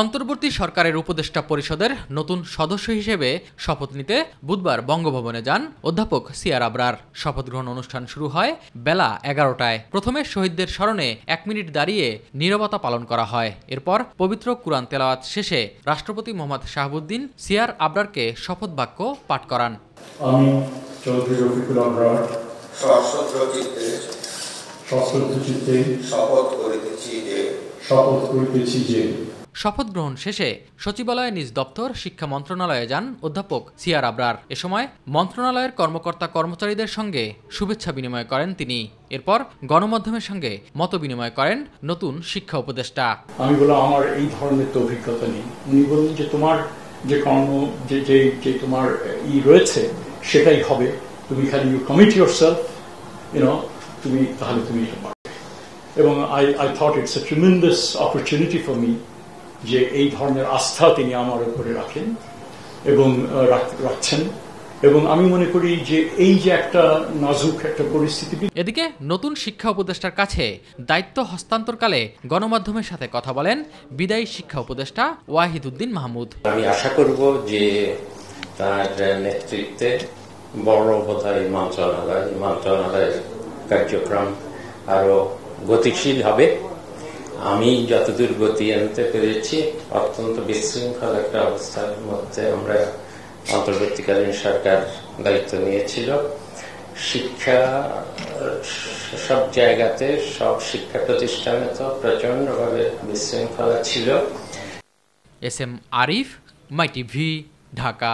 অন্তর্বর্তী সরকারের উপদেষ্টা পরিষদের নতুন সদস্য হিসেবে শপথ নিতে বুধবার বঙ্গভবনে যান অধ্যাপক সিআর আবরার। শপথ গ্রহণ অনুষ্ঠান শুরু হয় বেলা 11টায়। প্রথমে শহীদদের স্মরণে 1 মিনিট দাঁড়িয়ে নীরবতা পালন করা হয়। এরপর পবিত্র কুরআন তেলাওয়াত শেষে রাষ্ট্রপতি মোহাম্মদ শাহাবুদ্দিন সিআর আবরারকে শপথ বাক্য পাঠ করান। আমি চৌধুরী রফিকুল আবরার সশ্রদ্ধ চিত্তে শপথ করিতেছি যে। শপথ গ্রহণ শেষে সচিবালয়ে নিজ দপ্তর শিক্ষা মন্ত্রণালয়ে যান অধ্যাপক সিআর আবরার। এ সময় মন্ত্রণালয়ের কর্মকর্তা কর্মচারীদের সঙ্গে শুভেচ্ছা বিনিময় করেন তিনি। এরপর গণমাধ্যমের সঙ্গে মত বিনিময় করেন নতুন শিক্ষা উপদেষ্টা। আমি বললাম আমার এই ধরনের তো অভিজ্ঞতা নেই। উনি বললেন যে তোমার যে কর্ম যে তোমার রয়েছে সেটাই হবে, তুমি খালি ইউ কমিট ইয়োরসেলফ, তুমি তাহলে তুমি এটা পারবে। এবং I thought it's a tremendous opportunity for me যে এই ধরনের আস্থা তিনি আমার উপরে রাখেন এবং রাখছেন, এবং আমি মনে করি যে এই যে একটা নাজুক একটা পরিস্থিতি। এদিকে নতুন শিক্ষা উপদেষ্টার কাছে দায়িত্ব হস্তান্তরকালে গণমাধ্যমের সাথে কথা বলেন বিদায়ী শিক্ষা উপদেষ্টা ওয়াহিদ উদ্দিন মাহমুদ। আমি আশা করব যে তার নেতৃত্বে বড় বোধহয় মন্ত্রণালয়ের কার্যক্রম আরো গতিশীল হবে। আমি যতদূর গতি আনতে পেরেছি, অত্যন্ত বিশৃঙ্খল একটা অবস্থার মধ্যে আমরা অন্তর্বর্তীকালীন সরকার দায়িত্ব নিয়েছিল। শিক্ষা সব জায়গাতে, সব শিক্ষা প্রতিষ্ঠানে তো প্রচন্ডভাবে বিশৃঙ্খলা ছিল। এস এম আরিফ, মাই টিভি, ঢাকা।